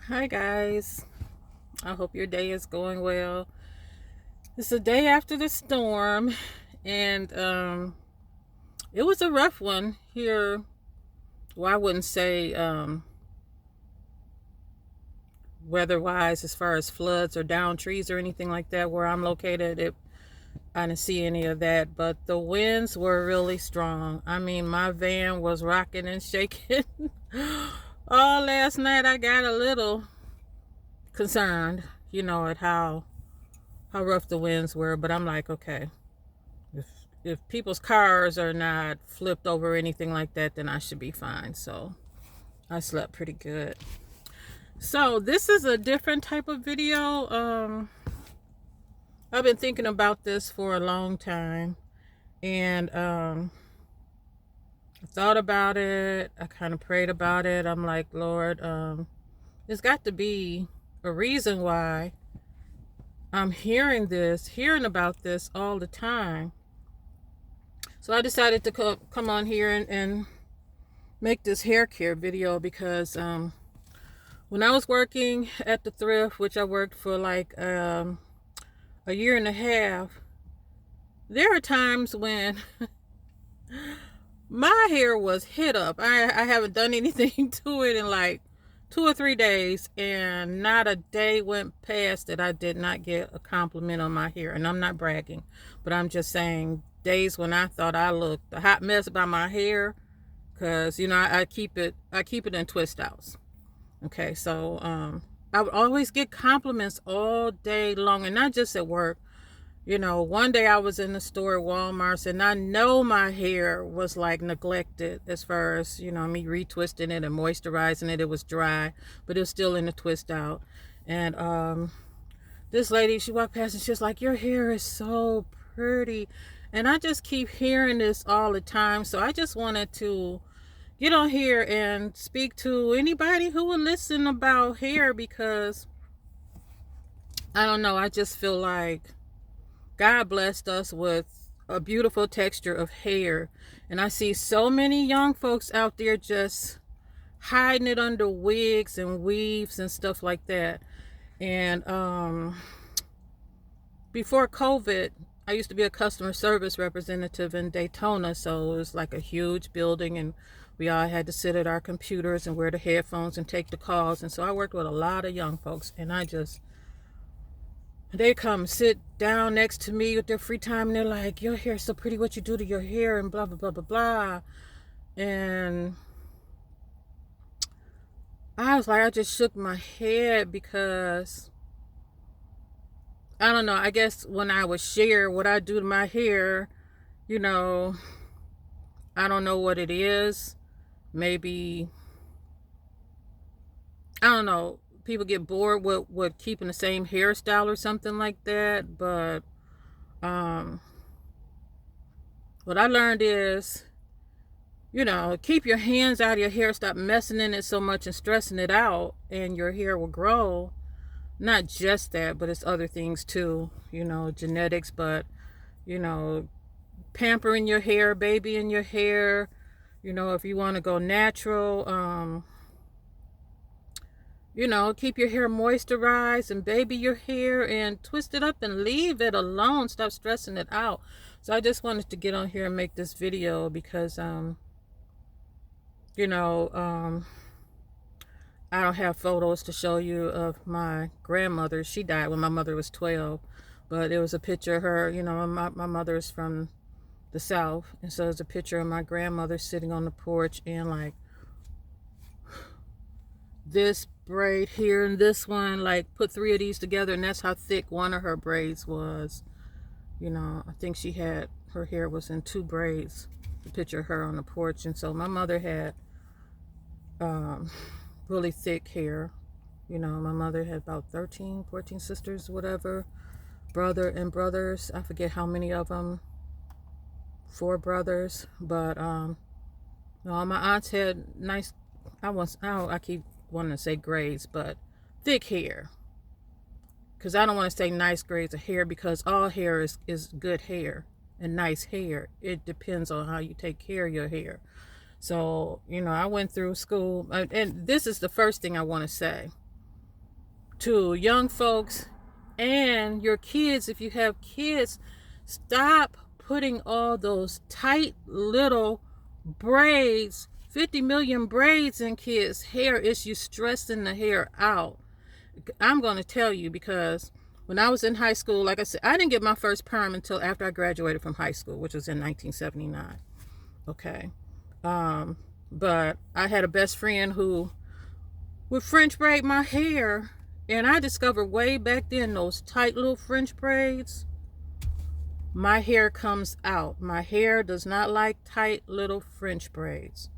Hi guys, I hope your day is going well. It's the day after the storm, and it was a rough one here. Well, I wouldn't say weather-wise as far as floods or down trees or anything like that where I'm located. I didn't see any of that, but the winds were really strong. I mean, my van was rocking and shaking. Oh, last night I got a little concerned, at how rough the winds were, but I'm like, okay, if people's cars are not flipped over or anything like that, then I should be fine. So I slept pretty good. So this is a different type of video. I've been thinking about this for a long time, and I thought about it. I kind of prayed about it. I'm like, Lord, there's got to be a reason why I'm hearing about this all the time. So I decided to come on here and make this hair care video because when I was working at the thrift, which I worked for like a year and a half, there are times when my hair was hit up. I haven't done anything to it in like 2 or 3 days, and not a day went past that I did not get a compliment on my hair. And I'm not bragging, but I'm just saying days when I thought I looked a hot mess by my hair, because I keep it in twist outs. Okay, so I would always get compliments all day long, and not just at work. One day I was in the store at Walmart, and I know my hair was like neglected as far as, me retwisting it and moisturizing it. It was dry, but it was still in the twist out. And this lady, she walked past and she was like, your hair is so pretty. And I just keep hearing this all the time. So I just wanted to get on here and speak to anybody who would listen about hair, because I don't know, I just feel like God blessed us with a beautiful texture of hair. And I see so many young folks out there just hiding it under wigs and weaves and stuff like that. And before COVID, I used to be a customer service representative in Daytona. So it was like a huge building, and we all had to sit at our computers and wear the headphones and take the calls. And so I worked with a lot of young folks, and they come sit down next to me with their free time, and they're like, your hair's so pretty, what you do to your hair, and blah, blah, blah, blah, blah. And I was like, I just shook my head, because I don't know, I guess when I would share what I do to my hair, I don't know what it is. Maybe, I don't know, people get bored with keeping the same hairstyle or something like that. But what I learned is, keep your hands out of your hair. Stop messing in it so much and stressing it out, and your hair will grow. Not just that, but it's other things too, genetics, but, pampering your hair, babying your hair, if you want to go natural, keep your hair moisturized and baby your hair and twist it up and leave it alone. Stop stressing it out. So I just wanted to get on here and make this video because, I don't have photos to show you of my grandmother. She died when my mother was 12, but it was a picture of her. My mother is from the South, and so there's a picture of my grandmother sitting on the porch, and like this braid here and this one, like put 3 of these together, and that's how thick one of her braids was. I think her hair was in 2 braids. The picture of her on the porch. And so my mother had really thick hair. My mother had about 13, 14 sisters, whatever, brothers. I forget how many of them. 4 brothers. But all my aunts had nice, I keep wanting to say grades, but thick hair. Because I don't want to say nice grades of hair, because all hair is good hair and nice hair. It depends on how you take care of your hair. So, I went through school, and this is the first thing I want to say. to young folks and your kids, if you have kids, stop putting all those tight little braids, 50 million braids in kids' hair. It's you stressing the hair out. I'm going to tell you, because when I was in high school, like I said, I didn't get my first perm until after I graduated from high school, which was in 1979. Okay. But I had a best friend who would French braid my hair, and I discovered way back then those tight little French braids, my hair comes out. My hair does not like tight little French braids.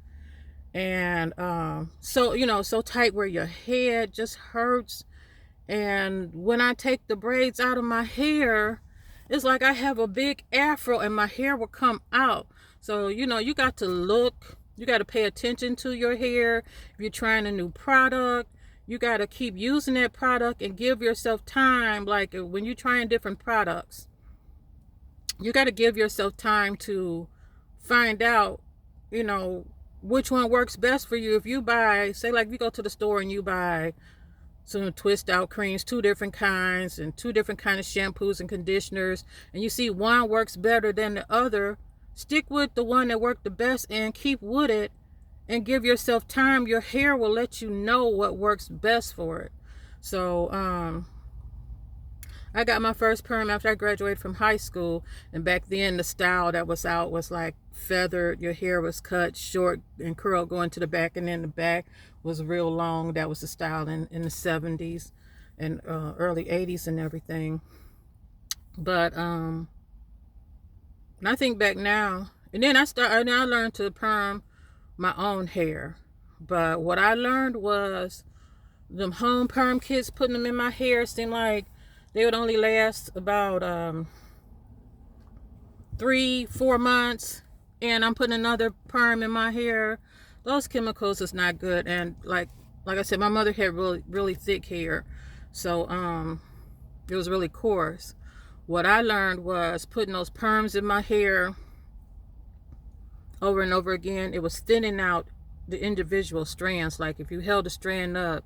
And so tight where your head just hurts. And when I take the braids out of my hair, it's like I have a big afro and my hair will come out. So, you got to look, you got to pay attention to your hair. If you're trying a new product, you got to keep using that product and give yourself time. Like when you're trying different products, you got to give yourself time to find out, which one works best for you. If you buy, say like you go to the store and you buy some twist out creams, 2 different kinds and 2 different kind of shampoos and conditioners, and you see one works better than the other, stick with the one that worked the best and keep with it and give yourself time. Your hair will let you know what works best for it. So I got my first perm after I graduated from high school, and back then the style that was out was like feathered. Your hair was cut short and curled going to the back, and then the back was real long. That was the style in the 70s and early 80s and everything. But I think back now, and then I learned to perm my own hair. But what I learned was them home perm kits, putting them in my hair, seemed like they would only last about 3-4 months, and I'm putting another perm in my hair. Those chemicals is not good. And like I said, my mother had really, really thick hair, so it was really coarse. What I learned was putting those perms in my hair over and over again. It was thinning out the individual strands. Like if you held a strand up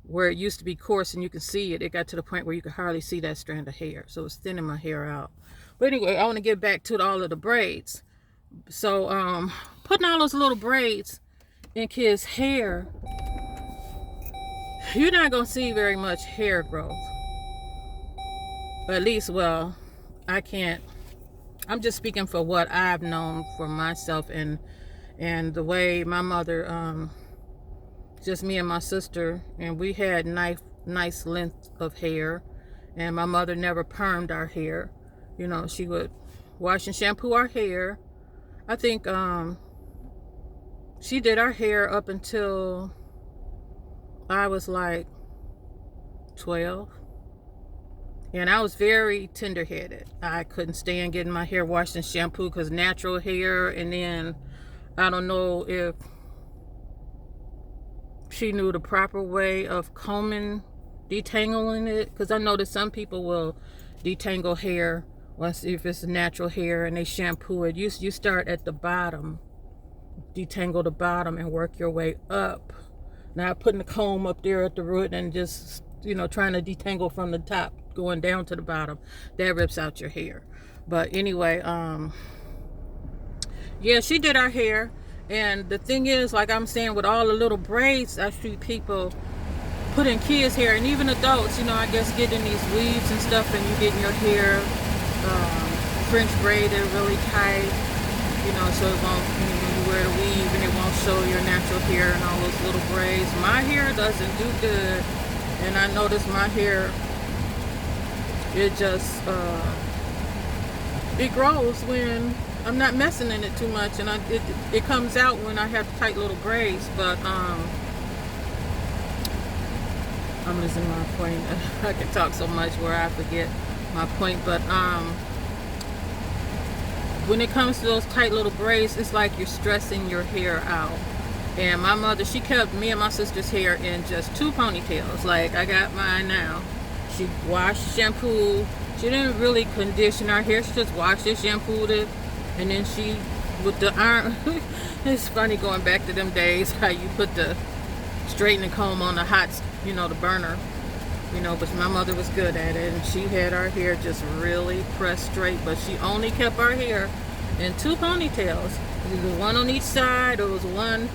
where it used to be coarse and you can see it, it got to the point where you could hardly see that strand of hair. So it's thinning my hair out. But anyway, I want to get back to all of the braids. So putting all those little braids in kids' hair, you're not going to see very much hair growth. Or at least, well, I can't. I'm just speaking for what I've known for myself and the way my mother, just me and my sister, and we had nice length of hair, and my mother never permed our hair. She would wash and shampoo our hair. I think she did our hair up until I was like 12. And I was very tender-headed. I couldn't stand getting my hair washed and shampooed because natural hair. And then I don't know if she knew the proper way of combing, detangling it. Because I know that some people will detangle hair once if it's natural hair and they shampoo it. You start at the bottom, detangle the bottom and work your way up. Not putting the comb up there at the root and just, trying to detangle from the top going down to the bottom. That rips out your hair. But anyway, yeah, she did our hair. And the thing is, like I'm saying, with all the little braids I see people put in kids' hair, and even adults, I guess getting these weaves and stuff, and you getting your hair French braided really tight, so it won't, when you wear the weave and it won't show your natural hair and all those little braids. My hair doesn't do good, and I notice my hair, it just it grows when I'm not messing in it too much, and it comes out when I have tight little braids. But I'm losing my point. I can talk so much where I forget my point. But when it comes to those tight little braids, it's like you're stressing your hair out. And my mother, she kept me and my sister's hair in just 2 ponytails. Like I got mine now. She washed, shampooed. She didn't really condition our hair. She just washed it, shampooed it, and then she, with the iron, it's funny going back to them days, how you put the straightening comb on the hot, the burner, you know, but my mother was good at it, and she had our hair just really pressed straight, but she only kept our hair in 2 ponytails. There was one on each side, or was one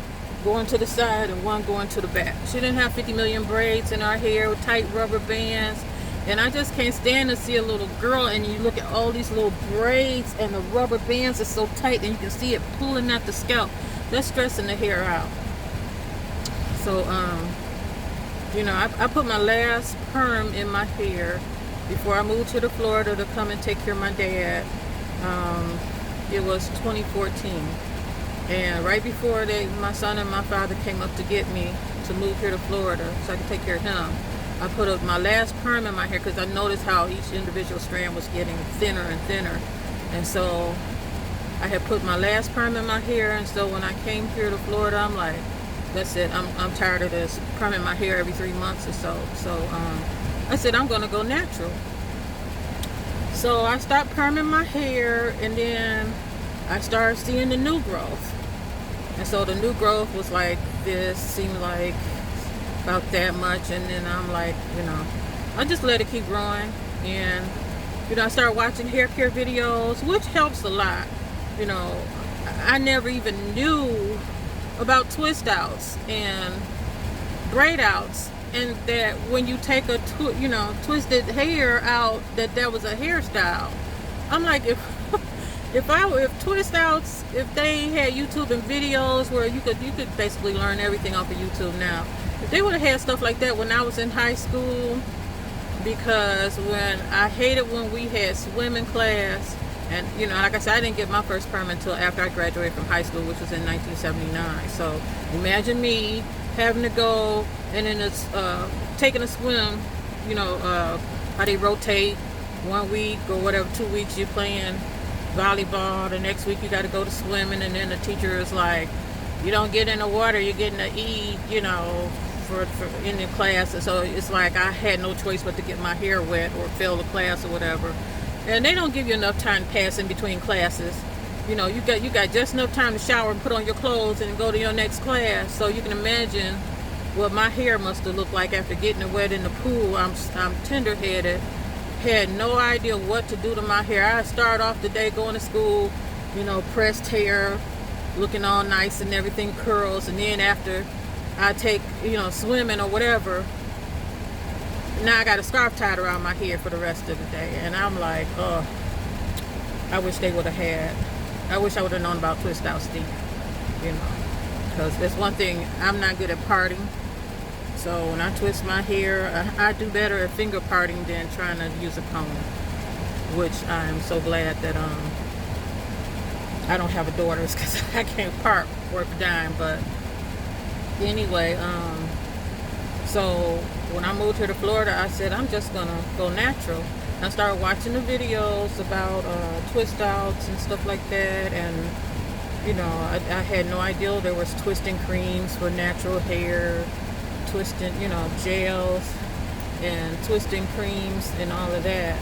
going to the side and one going to the back. She didn't have 50 million braids in our hair with tight rubber bands. And I just can't stand to see a little girl and you look at all these little braids and the rubber bands are so tight and you can see it pulling at the scalp. That's stressing the hair out. So, you know, I put my last perm in my hair before I moved to Florida to come and take care of my dad. It was 2014. And right before my son and my father came up to get me to move here to Florida so I could take care of him, I put up my last perm in my hair because I noticed how each individual strand was getting thinner and thinner. And so I had put my last perm in my hair, and so when I came here to Florida, I'm like, that's it. I'm tired of this perming my hair every 3 months or so. So I said, I'm gonna go natural. So I stopped perming my hair, and then I started seeing the new growth. And so the new growth was like this, seemed like about that much, and then I'm like, you know, I just let it keep growing. And you know, I started watching hair care videos, which helps a lot. You know, I never even knew about twist outs and braid outs, and that when you take a twisted hair out, that was a hairstyle. I'm like, if twist outs, if they had YouTube and videos where you could basically learn everything off of YouTube now. If they would have had stuff like that when I was in high school, because when I hated when we had swimming class, and you know, like I said, I didn't get my first perm until after I graduated from high school, which was in 1979. So imagine me having to go and then it's taking a swim, you know, how they rotate 1 week or whatever, 2 weeks you're playing volleyball, the next week you got to go to swimming, and then the teacher is like, you don't get in the water, you're getting an E, you know, for in the class. And so it's like I had no choice but to get my hair wet or fail the class or whatever. And they don't give you enough time to pass in between classes. You know, you got just enough time to shower and put on your clothes and go to your next class. So you can imagine what my hair must have looked like after getting it wet in the pool. I'm tender-headed, had no idea what to do to my hair. I started off the day going to school, you know, pressed hair, looking all nice and everything, curls, and then after I take, you know, swimming or whatever, now I got a scarf tied around my head for the rest of the day. And I'm like, oh, I wish they would have had, I wish I would have known about twist out Steve, you know, because that's one thing, I'm not good at parting. So when I twist my hair, I do better at finger parting than trying to use a comb, which I'm so glad that I don't have a daughter, because I can't part worth a dime. But anyway, so when I moved here to Florida, I said, I'm just gonna go natural. I started watching the videos about twist outs and stuff like that, and you know, I had no idea there was twisting creams for natural hair, twisting, you know, gels and twisting creams and all of that.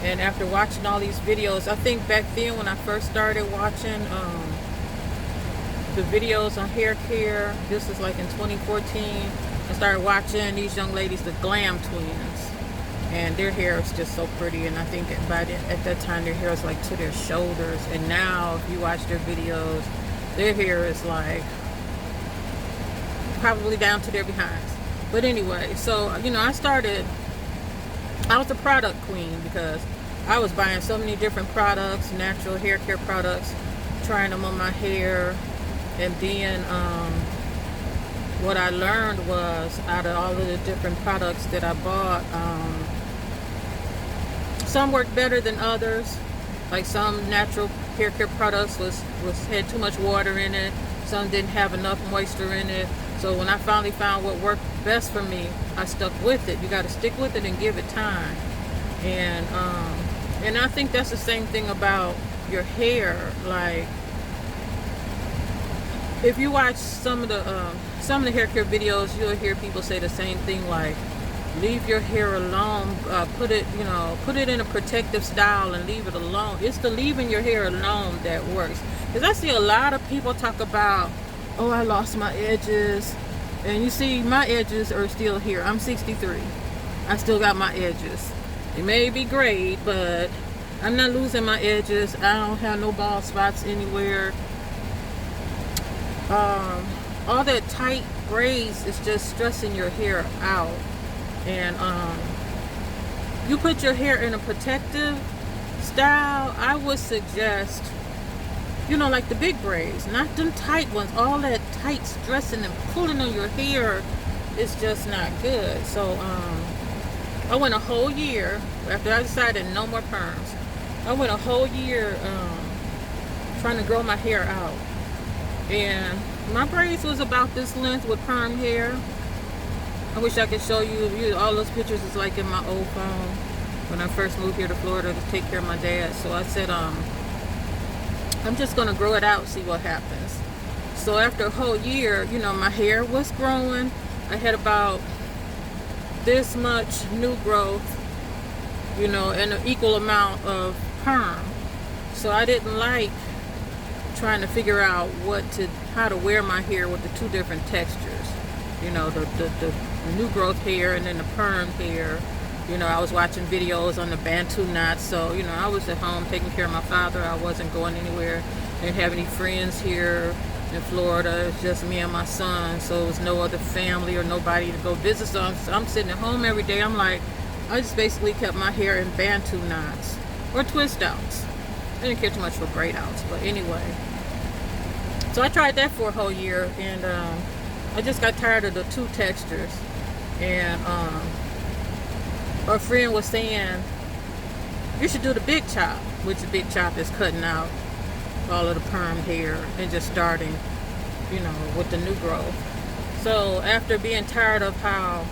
And after watching all these videos, I think back then when I first started watching the videos on hair care, this was like in 2014, I started watching these young ladies, the Glam Twins, and their hair is just so pretty. And I think at that time their hair was like to their shoulders, and now if you watch their videos, their hair is like probably down to their behinds. But anyway, so you know, I was a product queen because I was buying so many different products, natural hair care products, trying them on my hair. And then what I learned was, out of all of the different products that I bought, some worked better than others. Like some natural hair care products had too much water in it, some didn't have enough moisture in it. So when I finally found what worked best for me, I stuck with it. You got to stick with it and give it time. And I think that's the same thing about your hair. Like, if you watch some of the hair care videos, you'll hear people say the same thing, like, leave your hair alone, put it in a protective style and leave it alone. It's the leaving your hair alone that works. Because I see a lot of people talk about, oh, I lost my edges, and you see my edges are still here. I'm 63, I still got my edges. It may be grayed, but I'm not losing my edges. I don't have no bald spots anywhere. All that tight braids is just stressing your hair out. And you put your hair in a protective style, I would suggest, you know, like the big braids, not them tight ones. All that tight stressing and pulling on your hair is just not good. So I went a whole year after I decided no more perms. I went a whole year trying to grow my hair out, and my braids was about this length with perm hair. I wish I could show you all those pictures. Is like in my old phone when I first moved here to Florida to take care of my dad. So I said I'm just gonna grow it out, see what happens. So after a whole year, you know, my hair was growing. I had about this much new growth, you know, and an equal amount of perm. So I didn't like trying to figure out how to wear my hair with the two different textures, you know, the new growth hair and then the perm hair. You know, I was watching videos on the Bantu knots. So, you know, I was at home taking care of my father. I wasn't going anywhere. Didn't have any friends here in Florida. It's just me and my son. So it was no other family or nobody to go visit. So I'm sitting at home every day. I'm like, I just basically kept my hair in Bantu knots or twist outs. I didn't care too much for braid outs, but anyway. So I tried that for a whole year, and I just got tired of the two textures. And a friend was saying, you should do the big chop, which the big chop is cutting out all of the perm hair and just starting, you know, with the new growth. So after being tired of how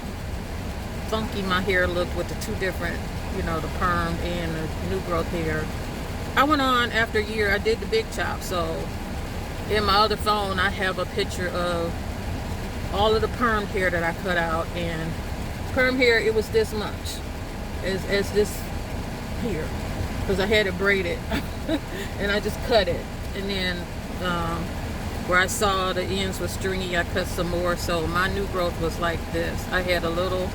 funky my hair looked with the two different, you know, the perm and the new growth hair, I went on after a year. I did the big chop. So in my other phone, I have a picture of all of the perm hair that I cut out, and perm hair, it was this much as this here, because I had it braided and I just cut it, and then where I saw the ends was stringy, I cut some more. So my new growth was like this. I had a little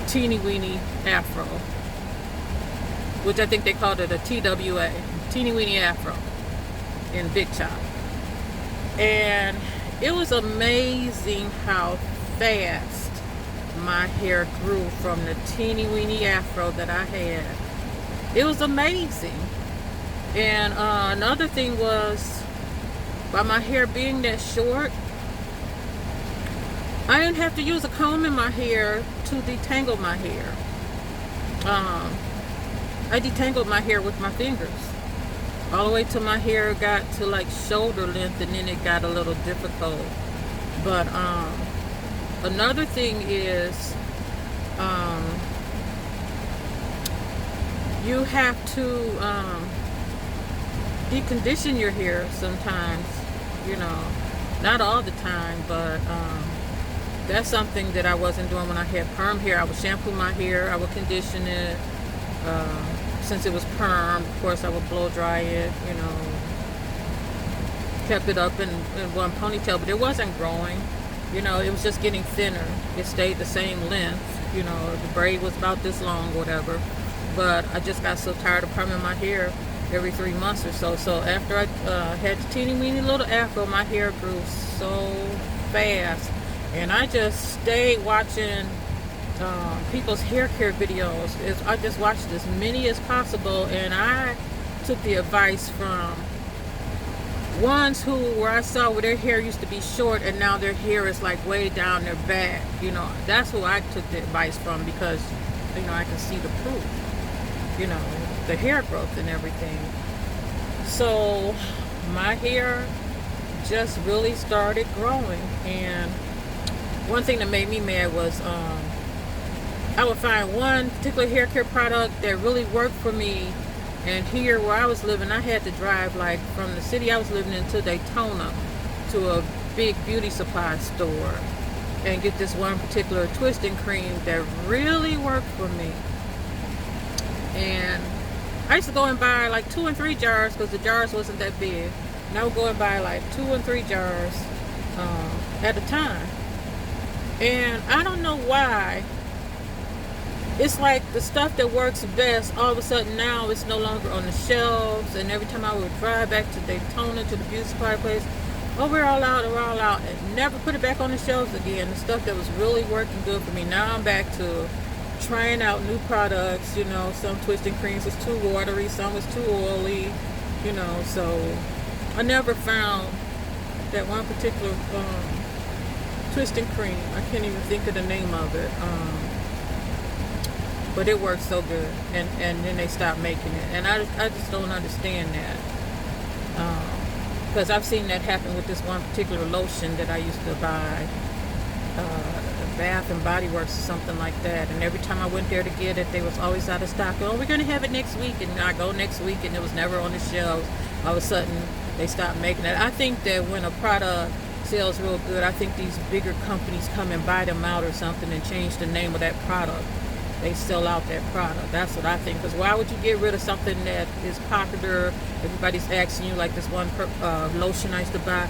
teeny weeny afro, which I think they called it a TWA, teeny weeny afro, in big chop. And it was amazing how fast my hair grew from the teeny weeny afro that I had. It was amazing. And another thing was, by my hair being that short, I didn't have to use a comb in my hair to detangle my hair. I detangled my hair with my fingers all the way till my hair got to like shoulder length, and then it got a little difficult. But another thing is, you have to decondition your hair sometimes, you know, not all the time, but that's something that I wasn't doing when I had perm hair. I would shampoo my hair, I would condition it. Since it was perm, of course I would blow dry it, you know, kept it up in one ponytail, but it wasn't growing. You know, it was just getting thinner. It stayed the same length. You know, the braid was about this long, whatever. But I just got so tired of perming my hair every 3 months or so. So after I had the teeny weeny little afro, my hair grew so fast. And I just stayed watching people's hair care videos. I just watched as many as possible, and I took the advice from ones where I saw where their hair used to be short and now their hair is like way down their back. You know, that's who I took the advice from, because, you know, I can see the proof, you know, the hair growth and everything. So my hair just really started growing. And one thing that made me mad was I would find one particular hair care product that really worked for me, and here where I was living, I had to drive like from the city I was living in to Daytona to a big beauty supply store and get this one particular twisting cream that really worked for me. And I used to go and buy like 2 and 3 jars, because the jars wasn't that big, and I would go and buy like 2 and 3 jars at a time. And I don't know why it's like the stuff that works best, all of a sudden now it's no longer on the shelves. And every time I would drive back to Daytona to the beauty supply place, oh, we're all out, and never put it back on the shelves again. The stuff that was really working good for me. Now I'm back to trying out new products. You know, some twisting creams was too watery, some was too oily. You know, so I never found that one particular twisting cream. I can't even think of the name of it. But it works so good, and then they stopped making it, and I just don't understand that, because I've seen that happen with this one particular lotion that I used to buy, Bath and Body Works or something like that, and every time I went there to get it, they was always out of stock. Oh, we're gonna have it next week, and I go next week, and it was never on the shelves. All of a sudden, they stopped making it. I think that when a product sells real good, I think these bigger companies come and buy them out or something and change the name of that product. They sell out that product. That's what I think. Because why would you get rid of something that is popular? Everybody's asking you, like this one lotion I used to buy.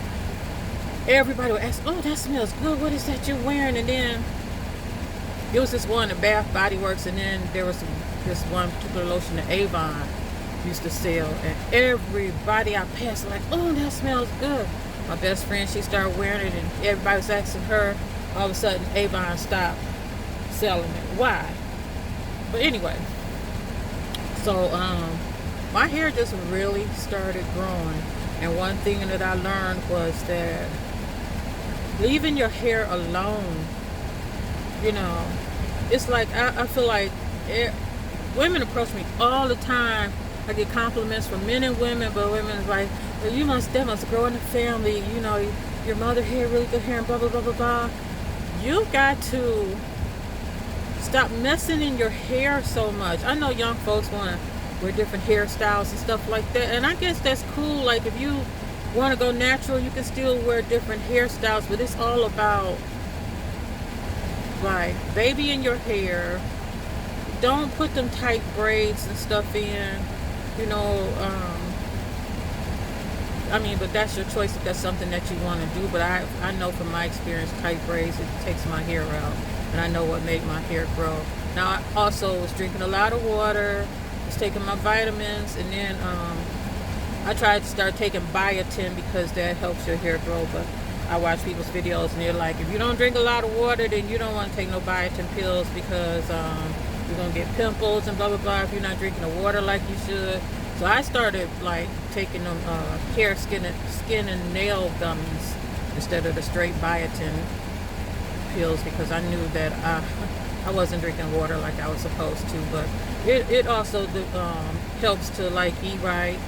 Everybody would ask, oh, that smells good. What is that you're wearing? And then it was this one, the Bath Body Works, and then there was this one particular lotion that Avon used to sell. And everybody I passed was like, oh, that smells good. My best friend, she started wearing it, and everybody was asking her. All of a sudden, Avon stopped selling it. Why? But anyway, so my hair just really started growing, and one thing that I learned was that leaving your hair alone, you know, it's like I feel like women approach me all the time. I get compliments from men and women, but women is like, well, that must grow in the family, you know, your mother had really good hair and blah blah blah blah blah. You got to stop messing in your hair so much. I know young folks want to wear different hairstyles and stuff like that, and I guess that's cool. Like if you want to go natural, you can still wear different hairstyles, but it's all about like babying your hair. Don't put them tight braids and stuff in, you know. I mean, but that's your choice if that's something that you want to do. But I know from my experience, tight braids, it takes my hair out. And I know what made my hair grow. Now, I also was drinking a lot of water, was taking my vitamins, and then I tried to start taking biotin because that helps your hair grow. But I watch people's videos, and they're like, if you don't drink a lot of water, then you don't want to take no biotin pills because you're going to get pimples and blah, blah, blah if you're not drinking the water like you should. So I started like taking them hair, skin and nail gummies instead of the straight biotin pills, because I knew that I wasn't drinking water like I was supposed to. But it also helps to like eat right,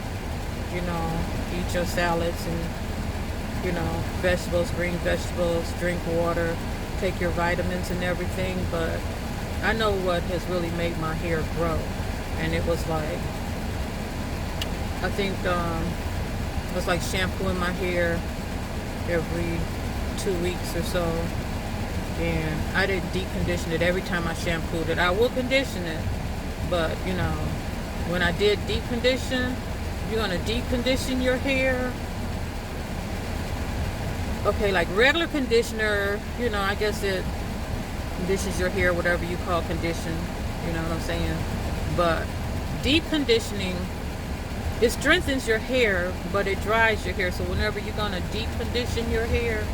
you know, eat your salads and, you know, vegetables, green vegetables, drink water, take your vitamins and everything. But I know what has really made my hair grow, and it was like, I think it was like shampooing my hair every 2 weeks or so. And I didn't deep condition it every time I shampooed it. I will condition it, but you know, when I did deep condition, you're gonna deep condition your hair. Okay, like regular conditioner, you know, I guess it conditions your hair, whatever you call condition, you know what I'm saying? But deep conditioning, it strengthens your hair, but it dries your hair. So whenever you're gonna deep condition your hair,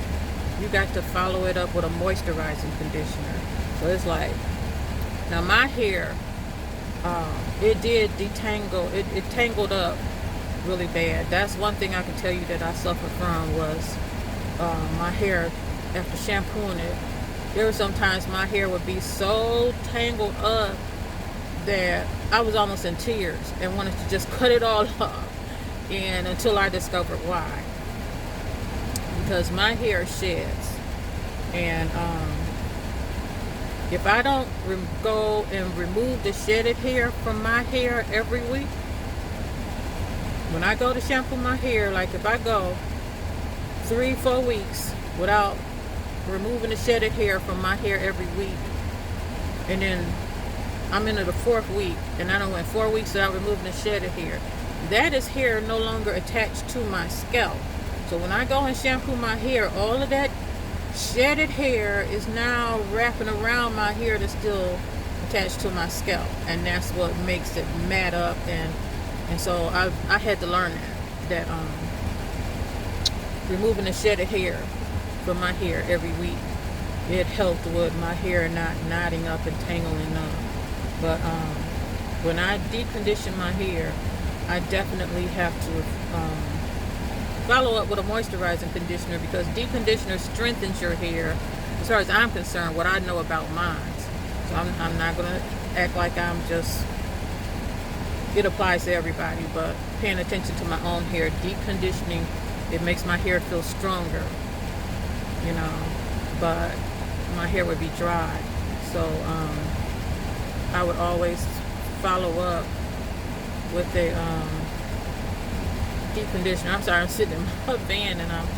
you got to follow it up with a moisturizing conditioner. So it's like, now my hair, it did detangle, it tangled up really bad. That's one thing I can tell you that I suffered from was my hair after shampooing it. There were sometimes my hair would be so tangled up that I was almost in tears and wanted to just cut it all off. And until I discovered why. Because my hair sheds, and if I don't go and remove the shedded hair from my hair every week, when I go to shampoo my hair, like if I go 3-4 weeks without removing the shedded hair from my hair every week, and then I'm into the 4th week and I done went 4 weeks without removing the shedded hair, that is hair no longer attached to my scalp. So when I go and shampoo my hair, all of that shedded hair is now wrapping around my hair that's still attached to my scalp, and that's what makes it mat up. And so I had to learn that removing the shedded hair from my hair every week, it helped with my hair not knotting up and tangling up. But when I deep condition my hair, I definitely have to follow up with a moisturizing conditioner, because deep conditioner strengthens your hair. As far as I'm concerned, what I know about mine. So I'm not going to act like I'm just, it applies to everybody, but paying attention to my own hair, deep conditioning, it makes my hair feel stronger, you know, but my hair would be dry. So I would always follow up with a deep conditioner. I'm sorry, I'm sitting in my van and I'm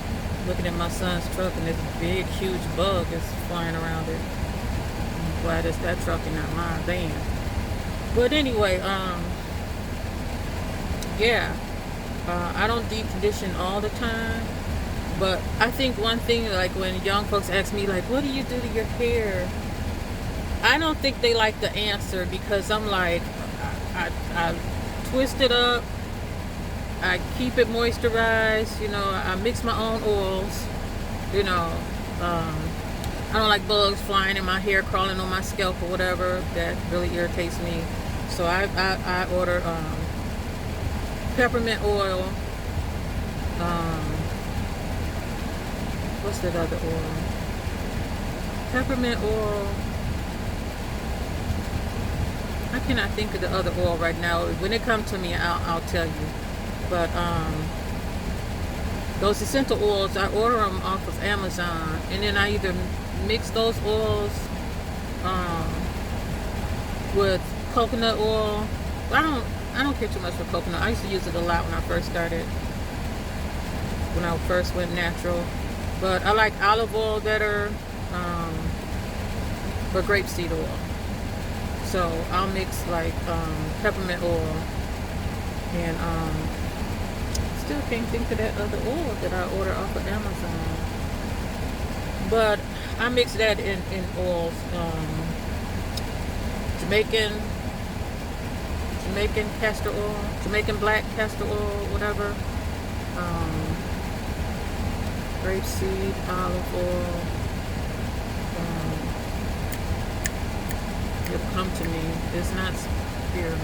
looking at my son's truck, and this big huge bug is flying around it. I'm glad it's that truck and not my van. But anyway, yeah, I don't deep condition all the time, but I think one thing, like when young folks ask me like, what do you do to your hair, I don't think they like the answer, because I'm like, I twist it up, I keep it moisturized, you know, I mix my own oils, you know. I don't like bugs flying in my hair, crawling on my scalp or whatever. That really irritates me. So I order peppermint oil. What's that other oil? Peppermint oil. I cannot think of the other oil right now. When it comes to me, I'll tell you. But those essential oils, I order them off of Amazon, and then I either mix those oils with coconut oil. I don't care too much for coconut. I used to use it a lot when I first started, when I first went natural. But I like olive oil better, or grapeseed oil. So I'll mix like peppermint oil, and still can't think of that other oil that I order off of Amazon. But I mix that in oils. Jamaican castor oil, Jamaican black castor oil, whatever. Grapeseed, olive oil. It'll come to me. It's not spearmint.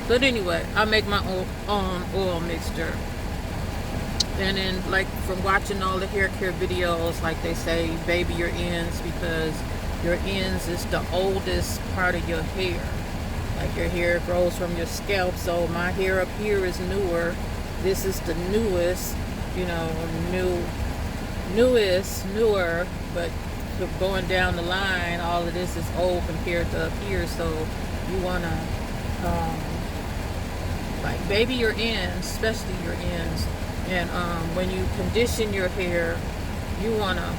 But anyway, I make my own oil mixture. And then, like, from watching all the hair care videos, like they say, baby your ends, because your ends is the oldest part of your hair. Like, your hair grows from your scalp, so my hair up here is newer. This is the newest, you know, newer, but going down the line, all of this is old compared to up here. So you want to like baby your ends, especially your ends. And when you condition your hair, you want to,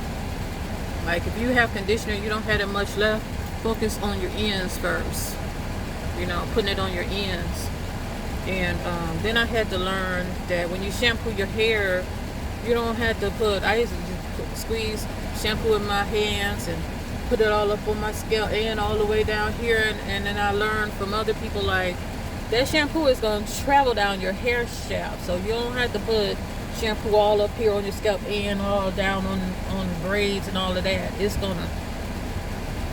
like, if you have conditioner, you don't have that much left, focus on your ends first, you know, putting it on your ends. And then I had to learn that when you shampoo your hair, you don't have to put, I used to just squeeze shampoo in my hands and put it all up on my scalp and all the way down here. And then I learned from other people, like, that shampoo is going to travel down your hair shaft. So you don't have to put shampoo all up here on your scalp and all down on braids and all of that.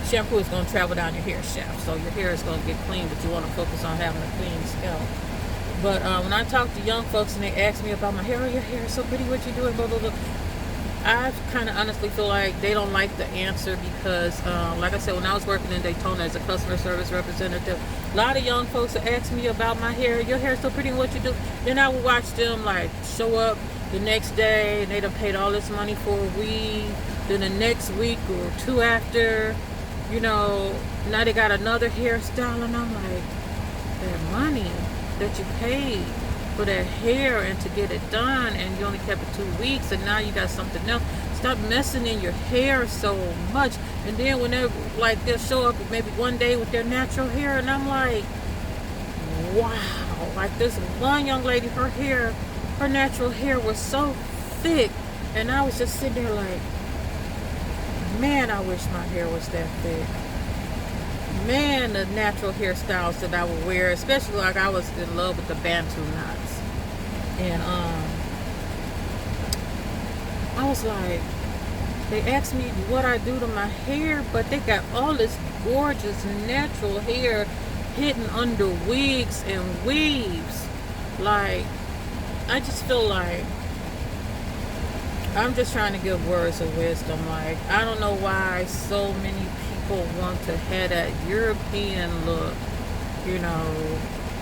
Shampoo is going to travel down your hair shaft. So your hair is going to get clean, but you want to focus on having a clean scalp. But when I talk to young folks and they ask me about my hair, oh, your hair is so pretty, what you doing, blah, blah, blah. I kind of honestly feel like they don't like the answer, because like I said, when I was working in Daytona as a customer service representative, a lot of young folks would ask me about my hair. Your hair is so pretty, what you do. Then I would watch them like show up the next day and they done paid all this money for a weave. Then the next week or two after, you know, now they got another hairstyle, and I'm like, that money that you paid for that hair and to get it done, and you only kept it 2 weeks, and now you got something else. Stop messing in your hair so much. And then when they're like, they'll show up maybe one day with their natural hair, and I'm like, wow. Like this one young lady, her natural hair was so thick, and I was just sitting there like, man, I wish my hair was that thick. man, the natural hairstyles that I would wear, especially like I was in love with the Bantu knots. And I was like, they asked me what I do to my hair, but they got all this gorgeous natural hair hidden under wigs and weaves. Like, I just feel like I'm just trying to give words of wisdom. Like, I don't know why so many people want to have that European look, you know,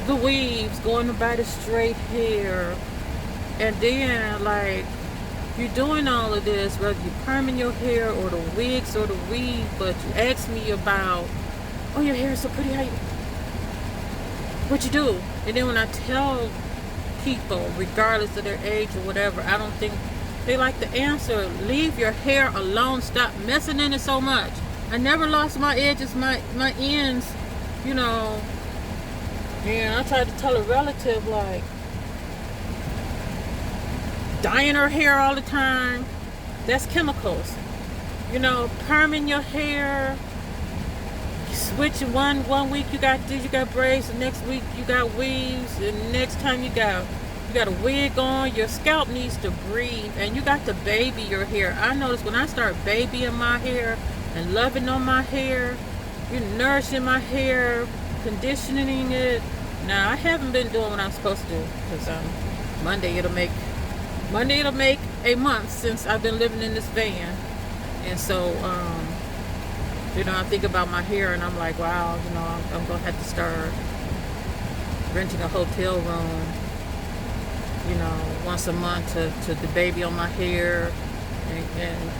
the weaves, going to buy the straight hair, and then like you're doing all of this, whether you're perming your hair or the wigs or the weave, but you ask me about, oh, your hair is so pretty, how you, what you do? And then when I tell people, regardless of their age or whatever, I don't think they like the answer. Leave your hair alone. Stop messing in it so much. I never lost my edges, my ends, you know. And I tried to tell a relative, like, dyeing her hair all the time, that's chemicals. You know, perming your hair, switching one week you got this, you got braids, the next week you got weaves, and the next time you got a wig on. Your scalp needs to breathe, and you got to baby your hair. I noticed when I start babying my hair and loving on my hair, you're nourishing my hair, conditioning it. Now, I haven't been doing what I'm supposed to do, because Monday it'll make a month since I've been living in this van. And so you know, I think about my hair and I'm like, wow, you know, I'm gonna have to start renting a hotel room, you know, once a month to the baby on my hair, and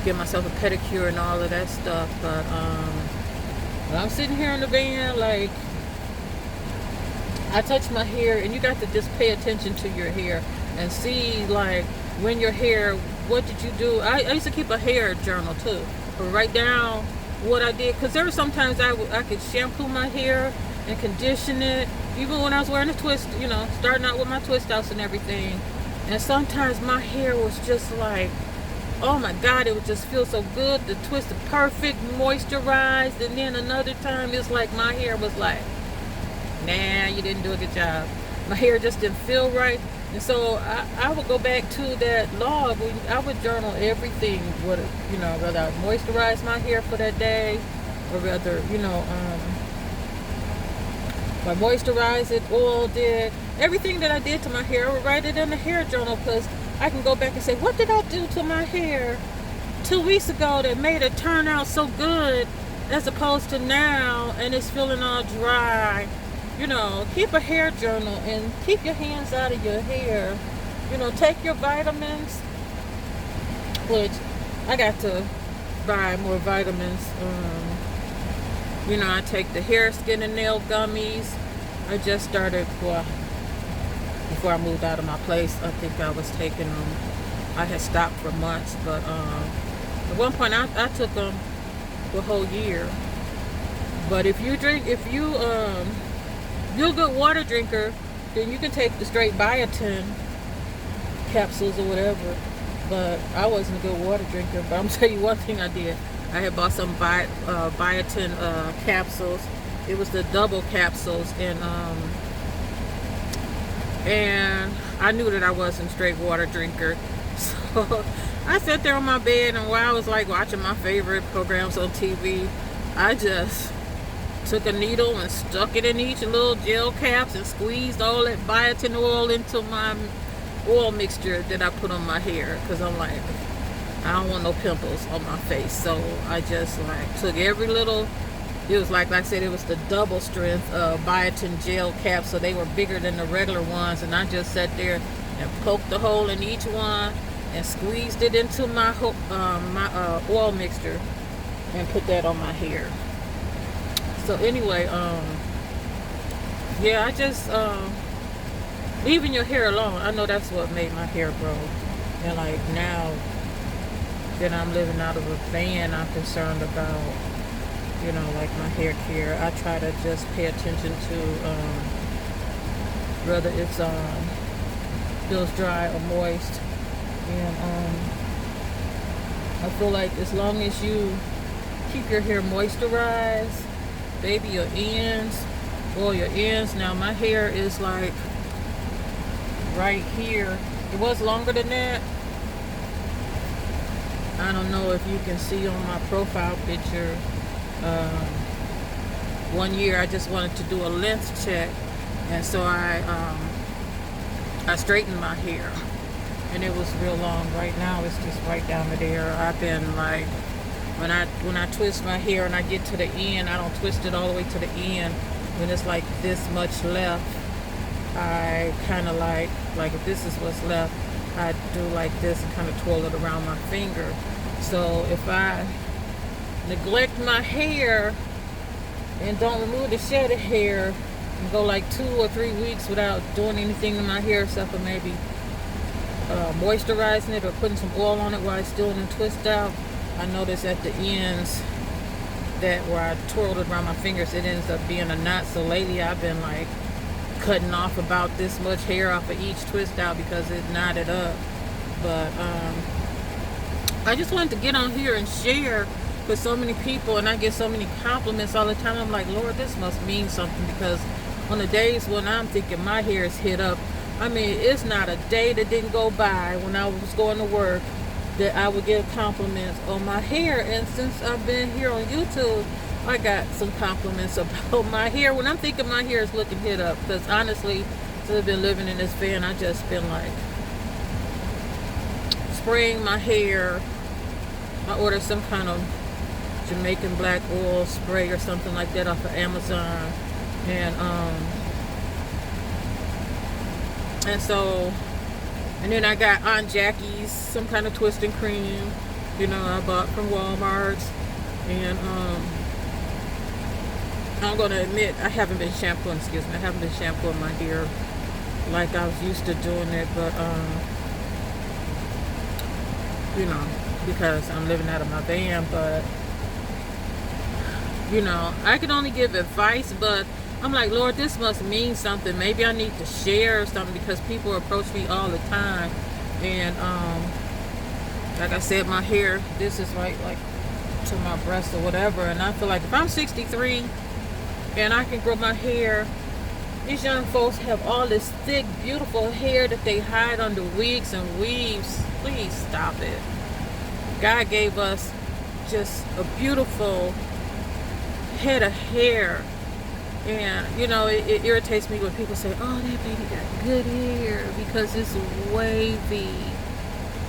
get myself a pedicure and all of that stuff. But I'm sitting here in the van, like, I touch my hair, and you got to just pay attention to your hair and see, like, when your hair, what did you do? I used to keep a hair journal too, or write down what I did, because there were sometimes I could shampoo my hair and condition it, even when I was wearing a twist, you know, starting out with my twist outs and everything. And sometimes my hair was just like, oh my God, it would just feel so good. The twist is perfect, moisturized. And then another time, it's like my hair was like, nah, you didn't do a good job. My hair just didn't feel right. And so I would go back to that log. I would journal everything, what, you know, whether I moisturize my hair for that day, or whether, you know, I moisturized it, oiled it, everything that I did to my hair, I would write it in the hair journal, because I can go back and say, what did I do to my hair 2 weeks ago that made it turn out so good, as opposed to now, and it's feeling all dry. You know, keep a hair journal and keep your hands out of your hair. You know, take your vitamins, which I got to buy more vitamins. You know, I take the hair, skin, and nail gummies. I just started, well, before I moved out of my place, I think I was taking them. I had stopped for months, but at one point I took them for a whole year. But if you're a good water drinker, then you can take the straight biotin capsules or whatever. But I wasn't a good water drinker. But I'm gonna tell you one thing I did. I had bought some biotin capsules. It was the double capsules, and I knew that I wasn't a straight water drinker. So I sat there on my bed, and while I was like watching my favorite programs on TV, I just took a needle and stuck it in each little gel caps and squeezed all that biotin oil into my oil mixture that I put on my hair, because I'm like, I don't want no pimples on my face. So I just like took every little, it was like I said, it was the double strength biotin gel caps, so they were bigger than the regular ones, and I just sat there and poked the hole in each one and squeezed it into my oil mixture and put that on my hair. So anyway, yeah, I just leaving your hair alone. I know that's what made my hair grow. And like now that I'm living out of a van, I'm concerned about, you know, like my hair care. I try to just pay attention to whether it's feels dry or moist. And I feel like as long as you keep your hair moisturized baby your ends, oil your ends. Now my hair is like right here. It was longer than that. I don't know if you can see on my profile picture. 1 year I just wanted to do a length check, and so I straightened my hair, and it was real long. Right now it's just right down to there. I've been like, when I twist my hair and I get to the end, I don't twist it all the way to the end. When it's like this much left, I kind of like if this is what's left, I do like this and kind of twirl it around my finger. So if I neglect my hair and don't remove the shedded hair and go like 2 or 3 weeks without doing anything to my hair except for maybe moisturizing it or putting some oil on it while it's still in the twist out, I notice at the ends that where I twirled it around my fingers, it ends up being a knot. So lately I've been like cutting off about this much hair off of each twist out because it knotted up. But I just wanted to get on here and share with so many people, and I get so many compliments all the time. I'm like, Lord, this must mean something, because on the days when I'm thinking my hair is hit up, I mean, it's not a day that didn't go by when I was going to work that I would get compliments on my hair. And since I've been here on YouTube, I got some compliments about my hair when I'm thinking my hair is looking hit up. Because honestly, since I've been living in this van, I just been like spraying my hair. I ordered some kind of Jamaican black oil spray or something like that off of Amazon, and then I got Aunt Jackie's some kind of twisting cream, I bought from Walmart. And I'm gonna admit I haven't been shampooing my hair like I was used to doing it, but because I'm living out of my van. But I can only give advice, but I'm like, Lord, this must mean something. Maybe I need to share something, because people approach me all the time. And like I said, my hair, this is right like to my breast or whatever. And I feel like if I'm 63 and I can grow my hair, these young folks have all this thick, beautiful hair that they hide under wigs and weaves. Please stop it. God gave us just a beautiful head of hair. And it irritates me when people say, oh, that baby got good hair because it's wavy.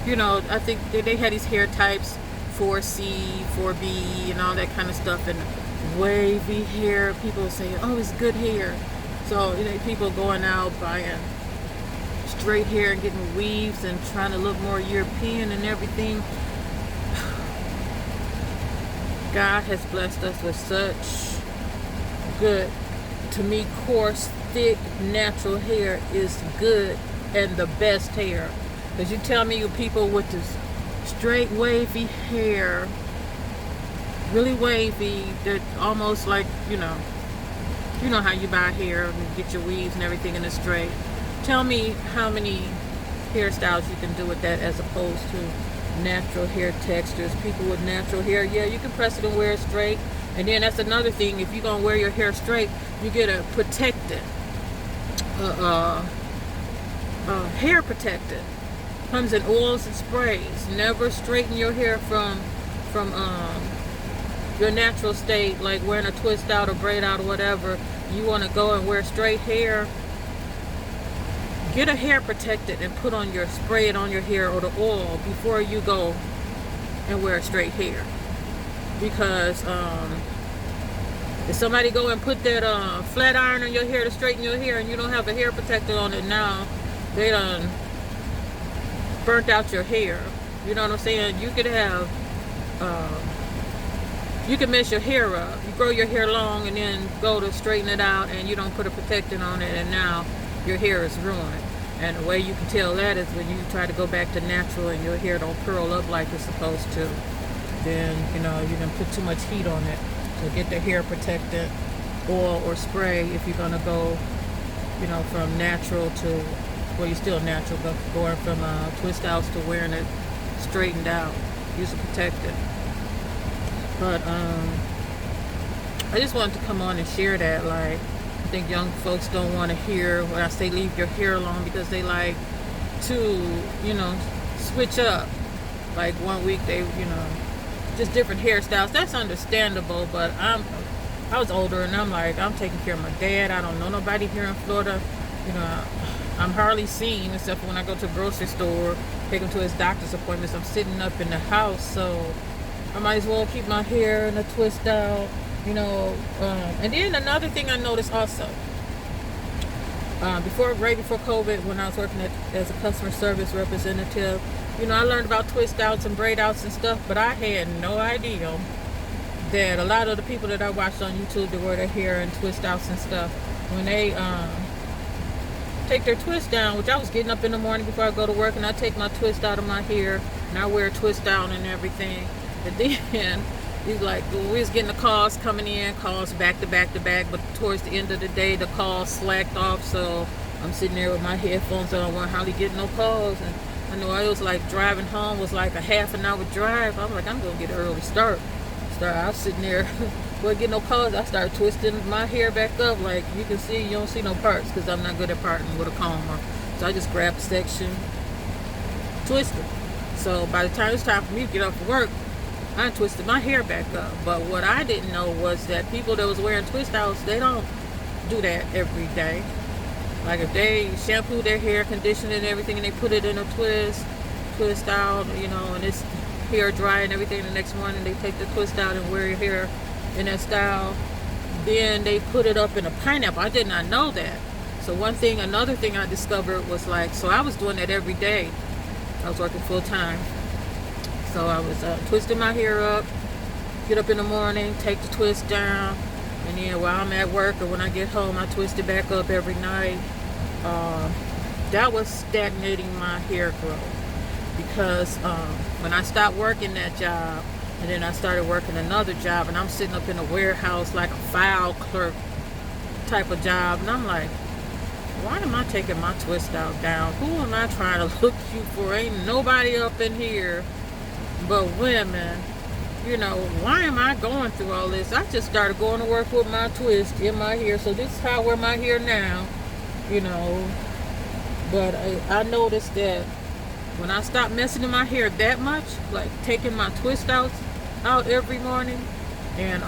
I think they had these hair types, 4C, 4B, and all that kind of stuff. And wavy hair, people say, oh, it's good hair. So people going out buying straight hair and getting weaves and trying to look more European and everything. God has blessed us with such good, to me, coarse, thick, natural hair is good and the best hair. Because you tell me, you people with this straight wavy hair, really wavy, they're almost like, you know how you buy hair and get your weaves and everything in a straight. Tell me how many hairstyles you can do with that as opposed to natural hair textures. People with natural hair, yeah, you can press it and wear it straight. And then that's another thing, if you're going to wear your hair straight, you get a protectant, hair protectant. Comes in oils and sprays. Never straighten your hair from your natural state, like wearing a twist out or braid out or whatever. You want to go and wear straight hair, get a hair protectant and spray it on your hair or the oil before you go and wear straight hair. Because if somebody go and put that flat iron on your hair to straighten your hair and you don't have a hair protector on it, now they done burnt out your hair. You know what I'm saying? You could have you can mess your hair up. You grow your hair long and then go to straighten it out and you don't put a protectant on it, and now your hair is ruined. And the way you can tell that is when you try to go back to natural and your hair don't curl up like it's supposed to. Then you can put too much heat on it. So get the hair protectant oil or spray if you're gonna go from natural to, well, you're still natural, but going from twist outs to wearing it straightened out, use a protectant. But I just wanted to come on and share that. Like, I think young folks don't want to hear when I say leave your hair alone, because they like to, switch up. Like one week they, just different hairstyles. That's understandable, but I was older, and I'm like, I'm taking care of my dad. I don't know nobody here in Florida. I'm hardly seen except for when I go to a grocery store, take him to his doctor's appointments. I'm sitting up in the house, so I might as well keep my hair in a twist out, and then another thing I noticed also, right before COVID, when I was working as a customer service representative, I learned about twist outs and braid outs and stuff, but I had no idea that a lot of the people that I watched on YouTube that wear their hair and twist outs and stuff, when they take their twist down, which I was getting up in the morning before I go to work, and I take my twist out of my hair, and I wear a twist out and everything. And then he's like, we was getting the calls coming in, calls back to back to back, but towards the end of the day, the calls slacked off, so I'm sitting there with my headphones on, I wasn't hardly getting no calls, and I know I was like driving home was like a half an hour drive. I'm like, I'm gonna get an early start. I was sitting there, wasn't getting no calls. I started twisting my hair back up. Like you can see, you don't see no parts because I'm not good at parting with a comb. So I just grabbed a section, twisted. So by the time it's time for me to get off of work, I twisted my hair back up. But what I didn't know was that people that was wearing twist outs, they don't do that every day. Like if they shampoo their hair, condition it and everything, and they put it in a twist out, and it's hair dry and everything, the next morning they take the twist out and wear your hair in that style, then they put it up in a pineapple. I did not know that. So another thing I discovered was so I was doing that every day. I was working full time, so I was twisting my hair up, get up in the morning, take the twist down, and then while I'm at work or when I get home, I twist it back up every night. That was stagnating my hair growth, because when I stopped working that job, and then I started working another job, and I'm sitting up in a warehouse like a file clerk type of job, and I'm like, why am I taking my twist out down? Who am I trying to look cute for? Ain't nobody up in here but women. Why am I going through all this? I just started going to work with my twist in my hair, so this is how I wear my hair now, but I noticed that when I stopped messing in my hair that much, like taking my twist outs out every morning and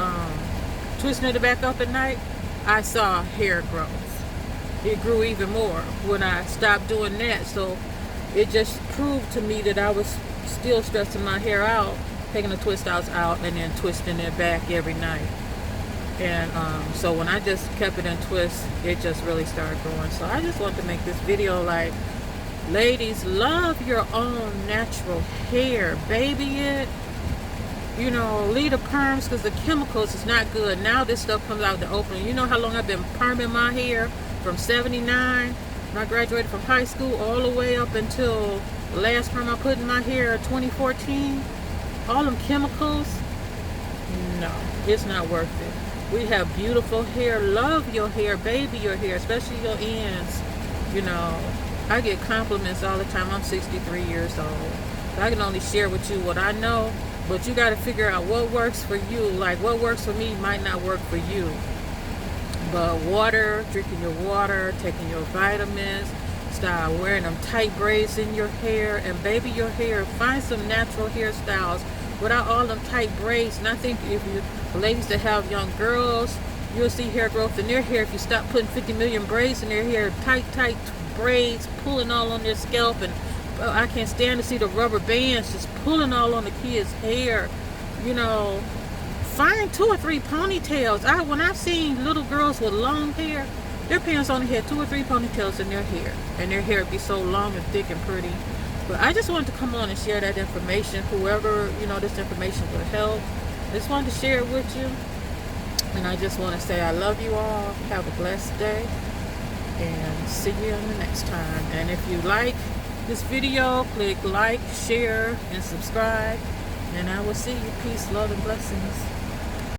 twisting it back up at night, I saw hair growth. It grew even more when I stopped doing that. So it just proved to me that I was still stressing my hair out, taking the twist outs out and then twisting it back every night. And so when I just kept it in twist, it just really started growing. So I just wanted to make this video like, ladies, love your own natural hair. Baby it. Leave the perms, because the chemicals is not good. Now this stuff comes out the open. You know how long I've been perming my hair? From 79, when I graduated from high school, all the way up until the last perm I put in my hair, 2014. All them chemicals, no, it's not worth it. We have beautiful hair. Love your hair. Baby your hair, especially your ends. I get compliments all the time. I'm 63 years old. So I can only share with you what I know, but you got to figure out what works for you. Like what works for me might not work for you. But water, drinking your water, taking your vitamins, start wearing them tight braids in your hair, and baby your hair. Find some natural hairstyles without all them tight braids. And I think if you ladies that have young girls, you'll see hair growth in their hair if you stop putting 50 million braids in their hair. Tight braids pulling all on their scalp, and I can't stand to see the rubber bands just pulling all on the kids' hair. Find 2 or 3 ponytails. When I've seen little girls with long hair, their parents only had 2 or 3 ponytails in their hair, and their hair would be so long and thick and pretty. But I just wanted to come on and share that information. Whoever this information will help, I just wanted to share it with you. And I just want to say I love you all. Have a blessed day, and see you on the next time. And if you like this video, click like, share, and subscribe, and I will see you. Peace, love, and blessings.